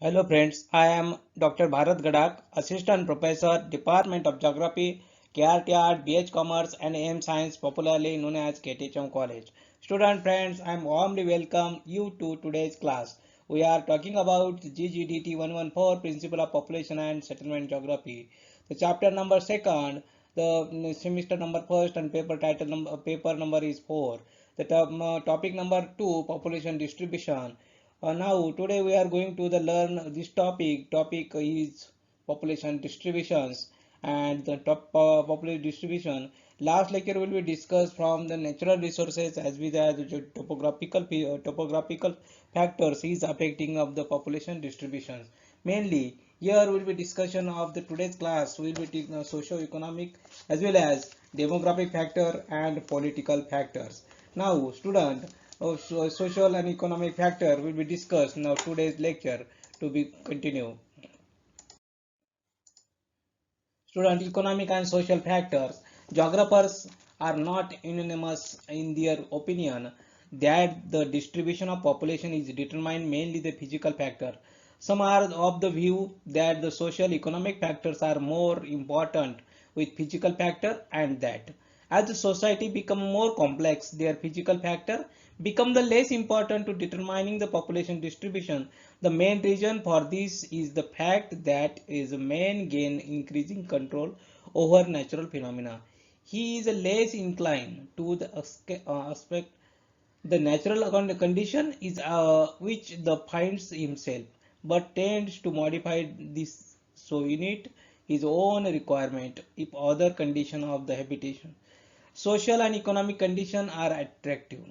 Hello friends, I am Dr. Bharat, Assistant Professor, Department of Geography, KRTR, BH Commerce and AM Science, popularly known as KTHM College. Student friends, I am warmly welcome you to today's class. We are talking about GGDT-114, Principle of Population and Settlement Geography. The chapter number second, the semester number first and paper number is 4. The topic number 2, population distribution. Now today we are going to learn this topic. Topic is population distributions and the population distribution. Last lecture will be discussed from the natural resources as well as the topographical factors is affecting of the population distributions. Mainly here will be discussion of the today's class will be taking socio-economic as well as demographic factor and political factors. Now student, social and economic factor will be discussed now today's lecture to be continue. Student, economic and social factors. Geographers are not unanimous in their opinion that the distribution of population is determined mainly the physical factor. Some are of the view that the social economic factors are more important with physical factor, and that as the society become more complex, their physical factor become the less important to determining the population distribution. The main reason for this is the fact that is man gain increasing control over natural phenomena. He is less inclined to the aspect the natural condition is which the finds himself, but tends to modify this so unit his own requirement if other condition of the habitation. Social and economic conditions are attractive.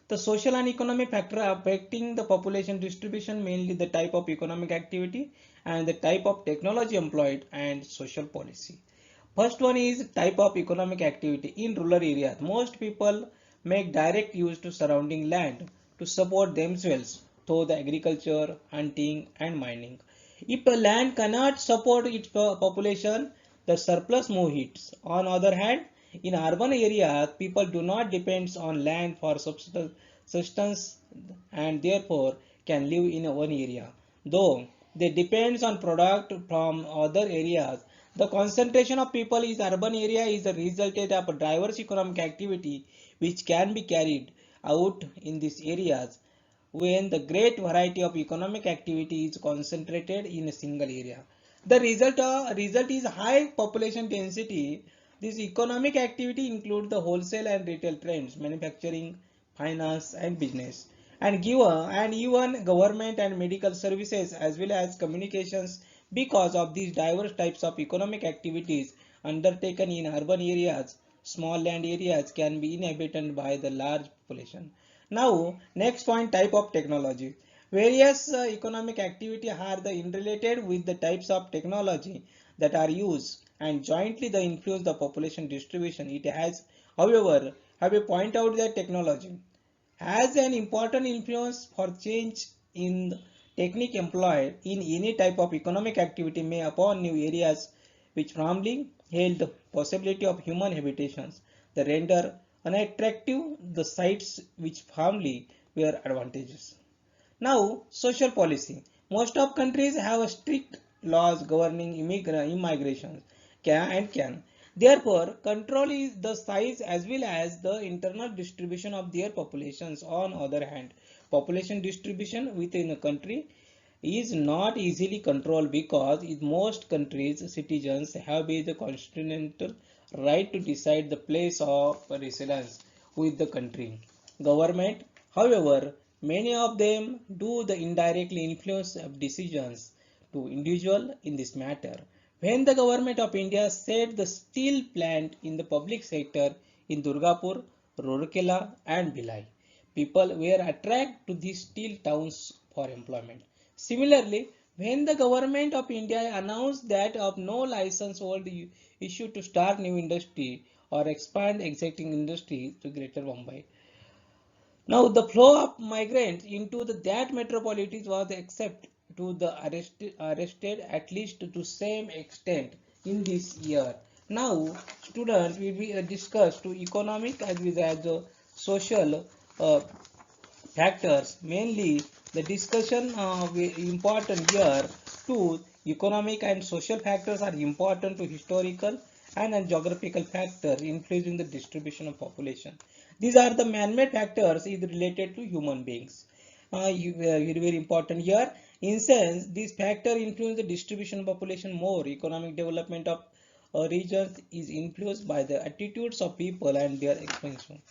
The social and economic factor affecting the population distribution mainly the type of economic activity and the type of technology employed and social policy. First one is type of economic activity. In rural areas, most people make direct use to surrounding land to support themselves through the agriculture, hunting and mining. If a land cannot support its population, the surplus move it. On other hand, in urban areas, people do not depend on land for subsistence and therefore can live in one area. Though they depend on product from other areas, the concentration of people in urban area is the result of a diverse economic activity which can be carried out in these areas when the great variety of economic activity is concentrated in a single area. The result is high population density. This economic activity includes the wholesale and retail trends, manufacturing, finance and business, and even government and medical services as well as communications. Because of these diverse types of economic activities undertaken in urban areas, small land areas can be inhabited by the large population. Now, next point, type of technology. Various economic activity are the interrelated with the types of technology that are used and jointly the influence the population distribution. It has, however, have a point out that technology has an important influence for change in the technique employed in any type of economic activity may upon new areas which formerly held the possibility of human habitations, the render unattractive the sites which formerly were advantageous. Now, social policy. Most of countries have strict laws governing immigration can. Therefore, control is the size as well as the internal distribution of their populations. On other hand, population distribution within a country is not easily controlled because in most countries citizens have the constitutional right to decide the place of residence with the country government. However, many of them do the indirectly influence of decisions to individual in this matter. When the government of India set the steel plant in the public sector in Durgapur, Rourkela and Bhilai, people were attracted to these steel towns for employment. Similarly, when the government of India announced that of no license hold issued to start new industry or expand existing industry to Greater Mumbai. Now the flow of migrants into that metropolitan was except to the arrested at least to same extent in this year. Now students will be discussed to economic as well as social factors, mainly The discussion important here too. Economic and social factors are important to historical and geographical factors influencing the distribution of population. These are the man-made factors is related to human beings. Very important here. In sense, these factors influence the distribution of population more. Economic development of regions is influenced by the attitudes of people and their expansion.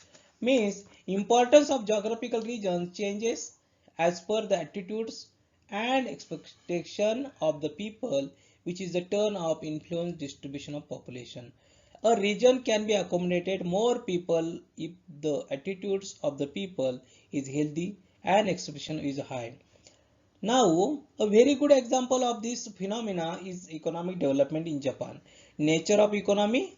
Means importance of geographical regions changes as per the attitudes and expectation of the people, which is the turn of influence distribution of population. A region can be accommodated more people if the attitudes of the people is healthy and expectation is high. Now, a very good example of this phenomena is economic development in Japan. Nature of economy.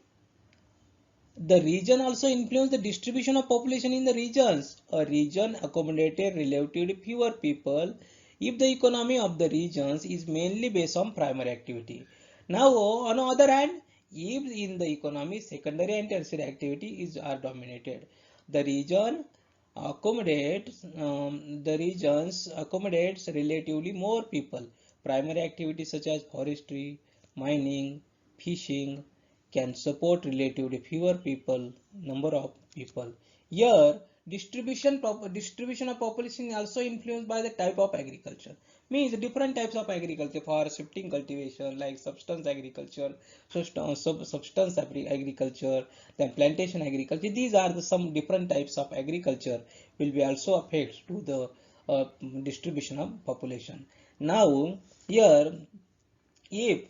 The region also influence the distribution of population in the regions. A region accommodated relatively fewer people if the economy of the regions is mainly based on primary activity. Now, on the other hand, if in the economy secondary and tertiary activity are dominated, the region regions accommodates relatively more people. Primary activities such as forestry, mining, fishing can support relatively fewer number of people. Here, distribution of population is also influenced by the type of agriculture. Means different types of agriculture for shifting cultivation like substance agriculture, substance agriculture, then plantation agriculture. These are some different types of agriculture will be also affect to the distribution of population. Now, here, if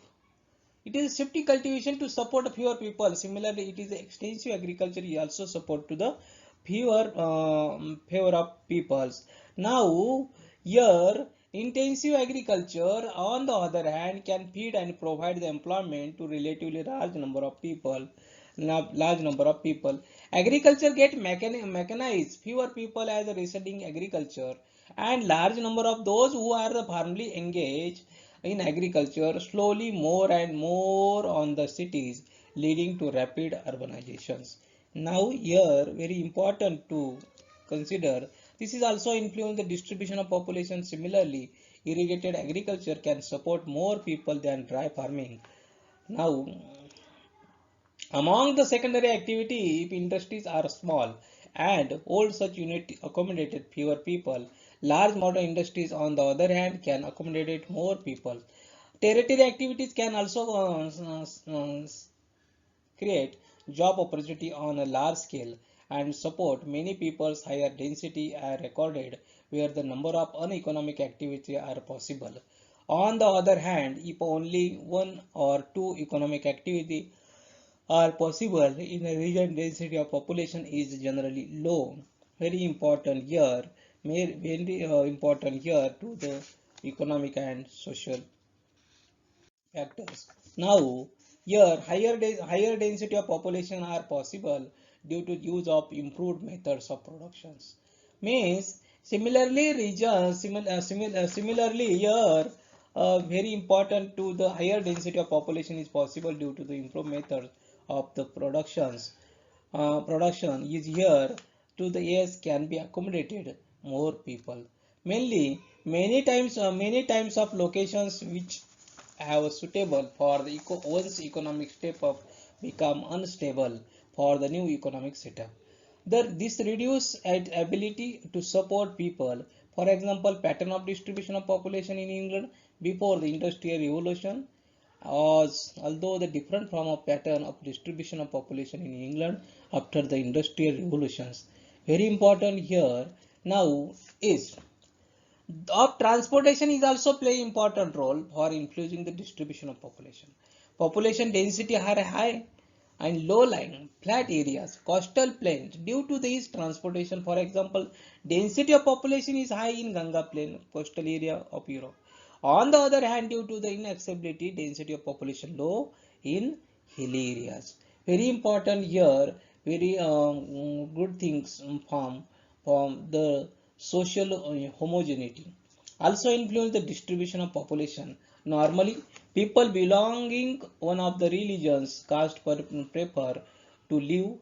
it is shifting cultivation to support fewer people. Similarly, it is extensive agriculture. It also support to the fewer of peoples. Now, here intensive agriculture, on the other hand, can feed and provide the employment to relatively large number of people. Agriculture get mechanized. Fewer people as a residing agriculture, and large number of those who are firmly engaged in agriculture slowly more and more on the cities, leading to rapid urbanizations. Now here very important to consider, this is also influence the distribution of population. Similarly, irrigated agriculture can support more people than dry farming. Now, among the secondary activity, if industries are small and old, such unit accommodated fewer people. Large modern industries, on the other hand, can accommodate more people. Territory activities can also create job opportunity on a large scale and support many people's. Higher density are recorded where the number of uneconomic activity are possible. On the other hand, if only one or two economic activity are possible in a region, density of population is generally low. Very important here, to the economic and social factors. Now, here higher density of population are possible due to use of improved methods of productions. Means similarly similarly here very important to the higher density of population is possible due to the improved method of the production is here to the yes can be accommodated more people. Mainly many times of locations which have suitable for the once economic step up become unstable for the new economic setup. This reduce ability to support people. For example, pattern of distribution of population in England before the Industrial Revolution was although the different from a pattern of distribution of population in England after the Industrial Revolutions. Very important here now is of transportation is also play important role for influencing the distribution of population. Population density are high and low-lying flat areas, coastal plains. Due to this transportation, for example, density of population is high in Ganga Plain, coastal area of Europe. On the other hand, due to the inaccessibility, density of population low in hilly areas. Very important here, very good things from the social homogeneity. Also influence the distribution of population. Normally, people belonging one of the religions caste prefer to live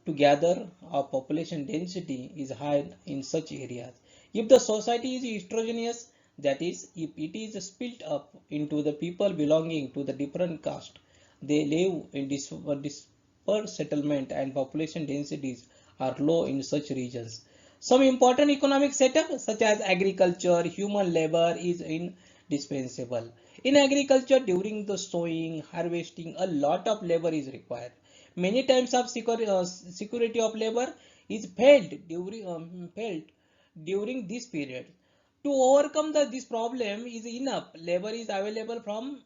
together. A population density is high in such areas. If the society is heterogeneous, that is, if it is split up into the people belonging to the different caste, they live in dispersed settlement and population densities are low in such regions. Some important economic setup such as agriculture, human labor is indispensable. In agriculture, during the sowing, harvesting, a lot of labor is required. Many times of security of labor is felt during this period. To overcome this problem is enough. Labor is available from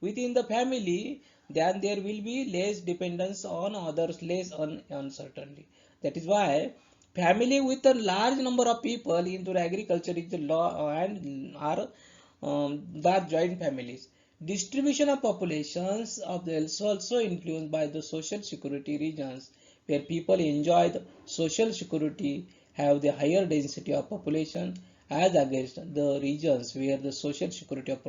within the family, then there will be less dependence on others, less uncertainty. That is why family with a large number of people into agriculture is the law and are the joint families. Distribution of populations of the also influenced by the social security regions where people enjoy the social security have the higher density of population as against the regions where the social security of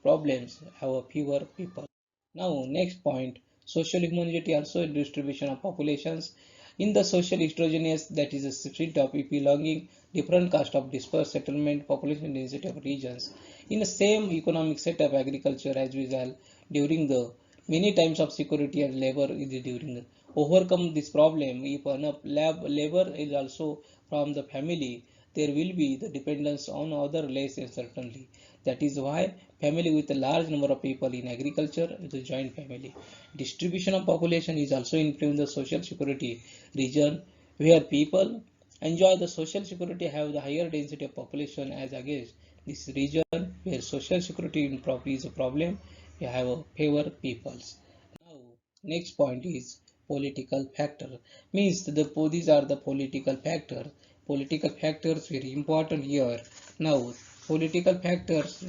problems have a fewer people. Now, next point, social homogeneity also distribution of populations. In the social heterogeneous, that is a split of belonging different caste of dispersed settlement, population density of regions. In the same economic setup, agriculture as well during the many times of security and labor is during the overcome this problem. If enough labor is also from the family, there will be the dependence on other less certainly. That is why family with a large number of people in agriculture is a joint family. Distribution of population is also influenced the social security region where people enjoy the social security have the higher density of population as against this region where social security is a problem, we have a fewer peoples. Now, next point is political factor. Means these are the political factors. Political factors very important here. Now, political factors.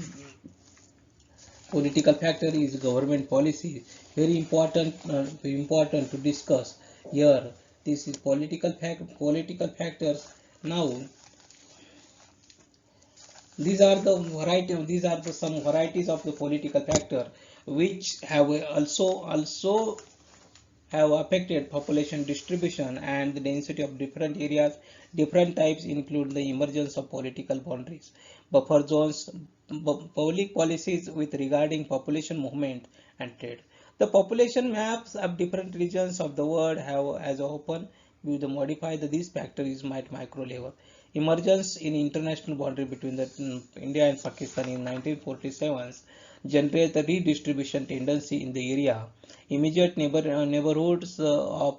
Political factor is government policy. Very important to discuss here. This is political factors. Now, these are the some varieties of the political factor which have also have affected population distribution and the density of different areas. Different types include the emergence of political boundaries, buffer zones, public policies with regarding population movement and trade. The population maps of different regions of the world have as open with the modify the these factors might micro level. Emergence in international boundary between the India and Pakistan in 1947 generate the redistribution tendency in the area. Immediate neighborhoods of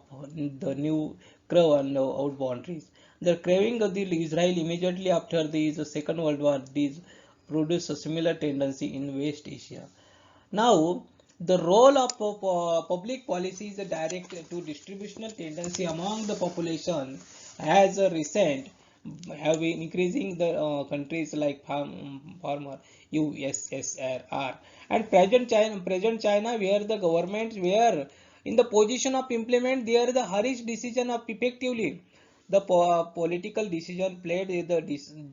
the new curve and out boundaries. The craving of the Israel immediately after the Second World War these produced a similar tendency in West Asia. Now, the role of public policy is a direct to distributional tendency among the population as a recent have been increasing the countries like former USSR and present China where the governments were in the position of implement there the hurried decision of effectively the political decision played the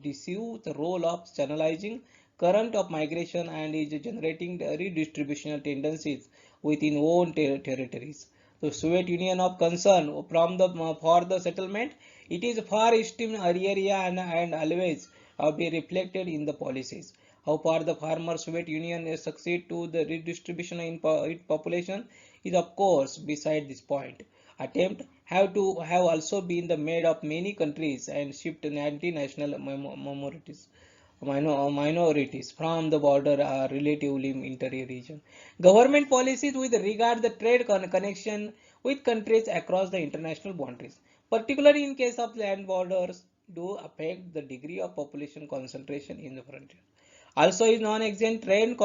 decisive role of channelizing current of migration and is generating the redistributional tendencies within own territories. The Soviet Union of concern from the for the settlement, it is far esteemed area and always be reflected in the policies. How far the former Soviet Union succeed to the redistribution in population is of course beside this point. Attempt have also been the made of many countries and shift anti-national minorities from the border are relatively interior region. Government policies with regard the trade connection with countries across the international boundaries, particularly in case of land borders, do affect the degree of population concentration in the frontier. Also is non-existent trade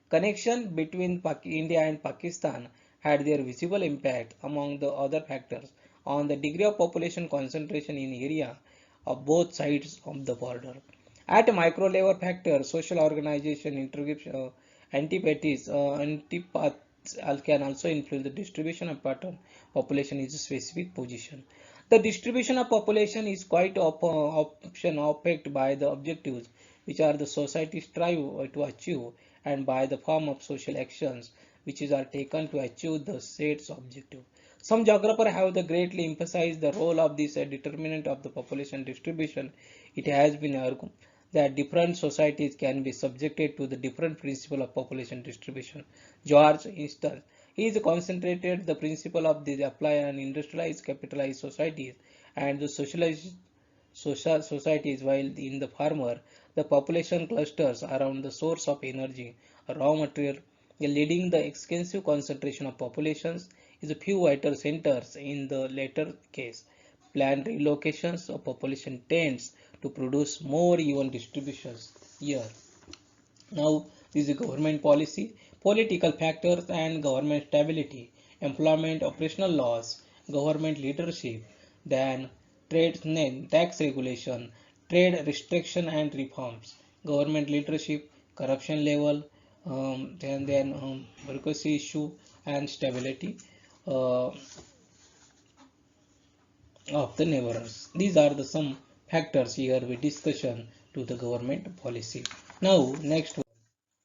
connection between India and Pakistan had their visible impact among the other factors on the degree of population concentration in area of both sides of the border. At a micro level factor, social organization, antipathies can also influence the distribution of pattern population is a specific position. The distribution of population is quite option affected by the objectives which are the society strive to achieve and by the form of social actions which are taken to achieve the set objective. Some geographers have greatly emphasized the role of this determinant of the population distribution. It has been argued that different societies can be subjected to the different principle of population distribution. George Easton is concentrated the principle of the apply on industrialized capitalized societies and the socialized social societies, while in the farmer the population clusters around the source of energy, raw material, leading the extensive concentration of populations is a few vital centers. In the latter case, planned relocations of population tends to produce more even distributions here. Now, this is government policy, political factors and government stability, employment, operational laws, government leadership, then trade, tax regulation, trade restriction and reforms, government leadership, corruption level, bureaucracy issue and stability uh, of the neighbors. These are the some factors here we discussion to the government policy. Now, next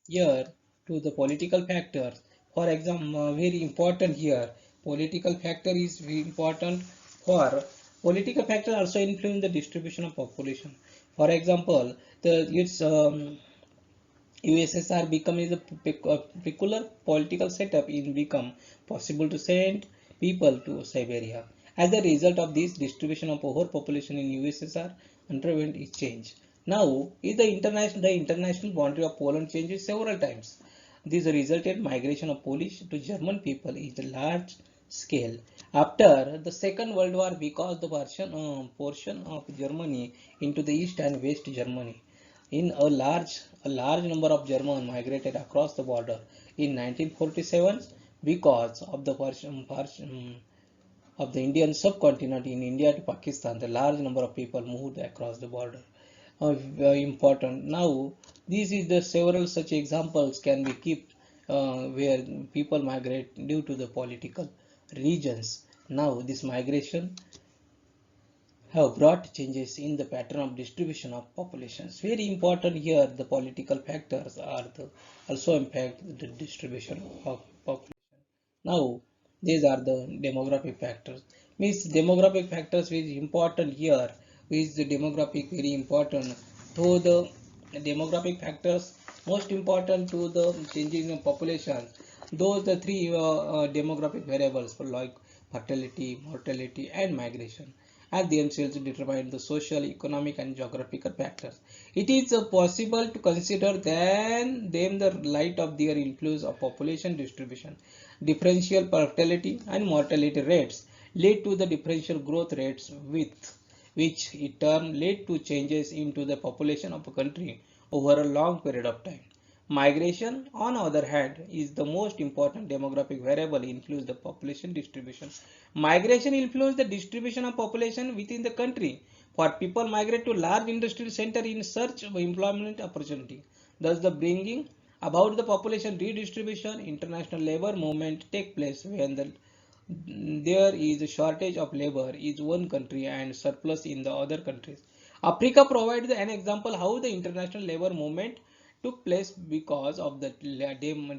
here to the political factors. For example, very important here, political factor is very important for political factor also influence the distribution of population. For example, the its USSR become is a peculiar political setup in become possible to send people to Siberia. As a result of this, distribution of overpopulation in USSR underwent its change. Now, is the international boundary of Poland changes several times. This resulted migration of Polish to German people is a large scale. After the Second World War, because the portion of Germany into the East and West Germany, in a large number of Germans migrated across the border in 1947 because of the of the Indian subcontinent in India to Pakistan. The large number of people moved across the border. Very important. Now, these is the several such examples can be kept where people migrate due to the political regions. Now, this migration have brought changes in the pattern of distribution of populations. Very important here, the political factors are the also impact the distribution of population. Now, these are the demographic factors. Means demographic factors is important here. Is the demographic very important to the demographic factors most important to the changing in population. Those the three demographic variables for like fertility, mortality, and migration and themselves determine the social, economic, and geographical factors. It is possible to consider them the light of their influence of population distribution. Differential fertility and mortality rates lead to the differential growth rates with which in turn lead to changes into the population of a country over a long period of time. Migration, on the other hand, is the most important demographic variable influence the population distribution. Migration influences the distribution of population within the country. For people migrate to large industrial center in search of employment opportunity. Thus, the bringing about the population redistribution, international labor movement take place when there is a shortage of labor in one country and surplus in the other countries. Africa provides an example how the international labor movement took place because of the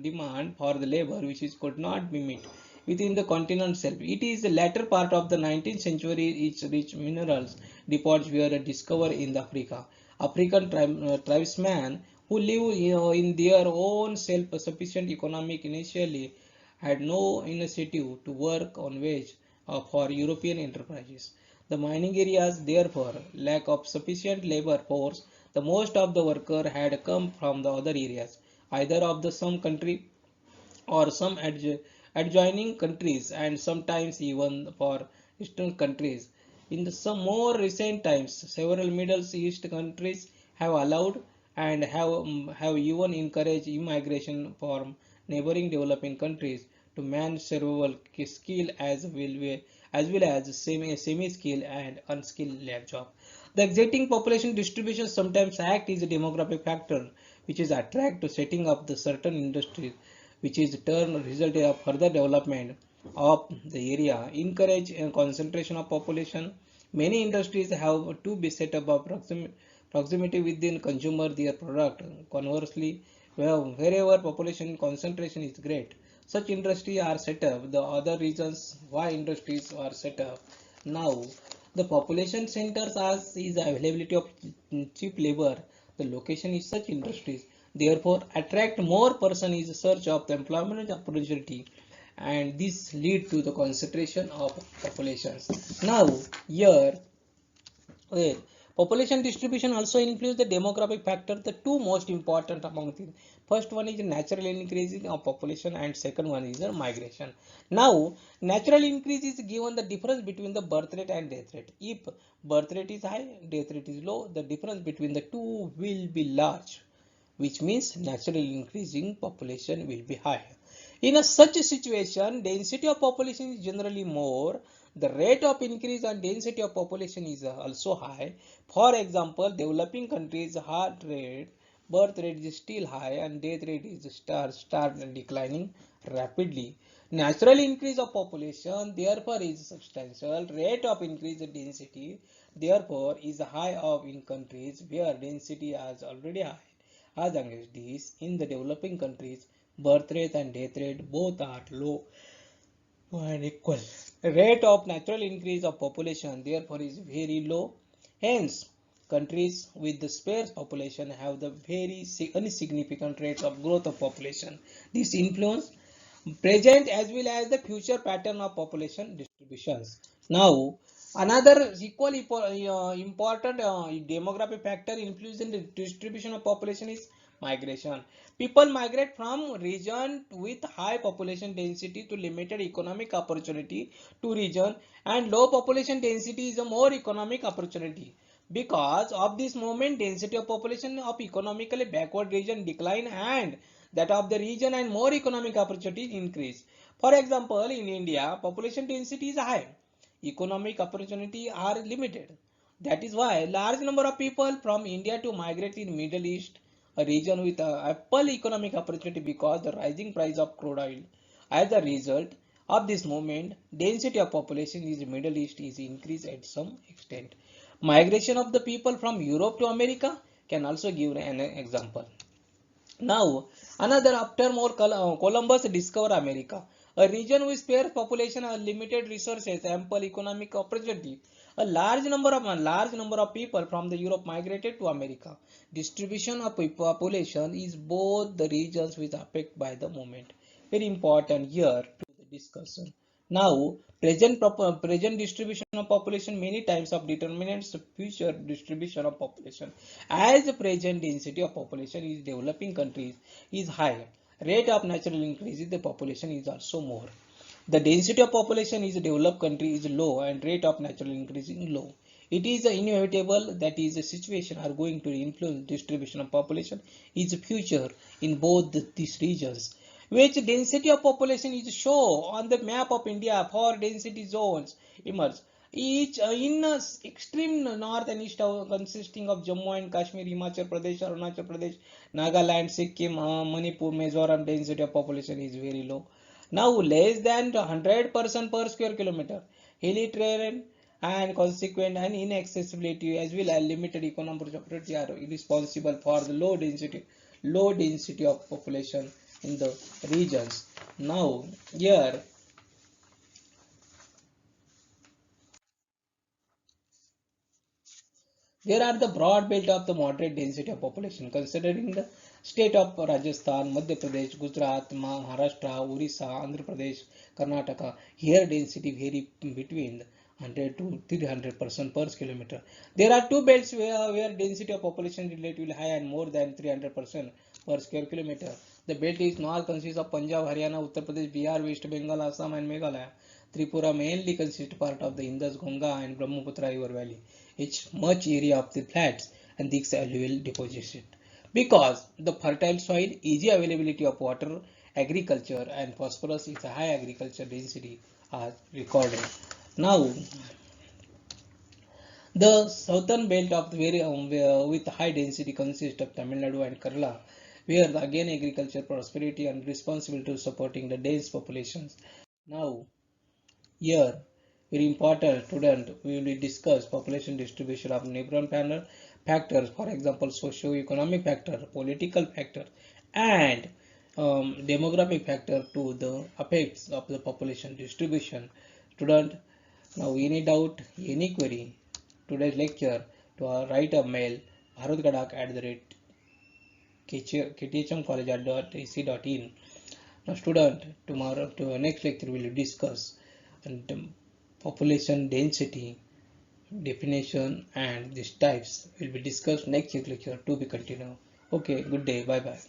demand for the labor which is could not be met within the continent itself. It is the latter part of the 19th century its rich minerals deposits were discovered in Africa. African tribesmen who live in their own self-sufficient economic initially had no initiative to work on wage for European enterprises. The mining areas therefore lack of sufficient labor force. The most of the workers had come from the other areas, either of the some country or some adjoining countries and sometimes even for distant countries. In some more recent times, several Middle East countries have allowed and have even encouraged immigration from neighboring developing countries to man survival skill as well as semi-skilled and unskilled lab job. The existing population distribution sometimes act as a demographic factor which is attract to setting up the certain industries which is turn resulted of further development of the area, encourage a concentration of population. Many industries have to be set up of proximity within consumer their product. Conversely, wherever population concentration is great, such industries are set up. The other reasons why industries are set up. Now, the population centers as is the availability of cheap labor. The location is such industries. Therefore, attract more person is search of the employment opportunity, and this lead to the concentration of populations. Now, here okay. Population distribution also includes the demographic factor, the two most important among them. First one is natural increase of population and second one is migration. Now, natural increase is given the difference between the birth rate and death rate. If birth rate is high, death rate is low, the difference between the two will be large, which means naturally increasing population will be high. In a such a situation, density of population is generally more. The rate of increase and density of population is also high. For example, developing countries heart rate, birth rate is still high and death rate is start declining rapidly. Natural increase of population therefore is substantial. Rate of increase in density therefore is high of in countries where density is already high. As against this, in the developing countries, birth rate and death rate both are low and equal. Rate of natural increase of population therefore is very low. Hence, countries with the sparse population have the very insignificant rates of growth of population. This influence present as well as the future pattern of population distributions. Now, another equally important demographic factor influencing the distribution of population is migration. People migrate from region with high population density to limited economic opportunity to region and low population density is a more economic opportunity. Because of this movement, density of population of economically backward region decline and that of the region and more economic opportunities increase. For example, in India, population density is high, economic opportunity are limited. That is why large number of people from India to migrate in Middle East, a region with ample economic opportunity because the rising price of crude oil. As a result of this movement, density of population in the Middle East is increased at some extent. Migration of the people from Europe to America can also give an example. Now, another after more Columbus discovered America, a region with sparse population and limited resources, ample economic opportunity. A large number of people from the Europe migrated to America. Distribution of population is both the regions which affected by the movement. Very important here to the discussion. Now, present distribution of population many times of determinants the future distribution of population. As the present density of population is developing countries is high, rate of natural increase in the population is also more. The density of population is developed country is low and rate of natural increase is low. It is inevitable that is a situation are going to influence distribution of population is future in both these regions. Which density of population is shown on the map of India for density zones emerge. Each in extreme north and east consisting of Jammu and Kashmir, Himachal Pradesh, Arunachal Pradesh, Nagaland, Sikkim, Manipur, Mizoram density of population is very low. Now less than 100% per square kilometer. Hilly terrain and consequent and inaccessibility as well as limited economic opportunity are responsible for the low density of population in the regions. Now here there are the broad belt of the moderate density of population considering the state of Rajasthan, Madhya Pradesh, Gujarat, Maharashtra, Orissa, Andhra Pradesh, Karnataka. Here density vary between 100 to 300% per kilometer. There are two belts where density of population is relatively high and more than 300% per square kilometer. The belt is north consists of Punjab, Haryana, Uttar Pradesh, Bihar, West Bengal, Assam and Meghalaya. Tripura mainly consists part of the Indus, Ganga and Brahmaputra river valley. It's much area of the flats and these alluvial deposition. Because the fertile soil, easy availability of water, agriculture and phosphorus is a high agriculture density are recorded. Now, the southern belt of the very with high density consists of Tamil Nadu and Kerala, where again agriculture prosperity and responsibility to supporting the dense populations. Now, here, very important student, we will discuss population distribution of neighborhood panel factors, for example, socio-economic factor, political factor, and demographic factor to the effects of the population distribution. Student, now any doubt, any query, today's lecture to our write a mail bharatgadak@kthmcollege.ac.in. Now student, tomorrow to our next lecture we will discuss and population density definition and these types will be discussed next lecture to be continued. Okay, good day, bye bye.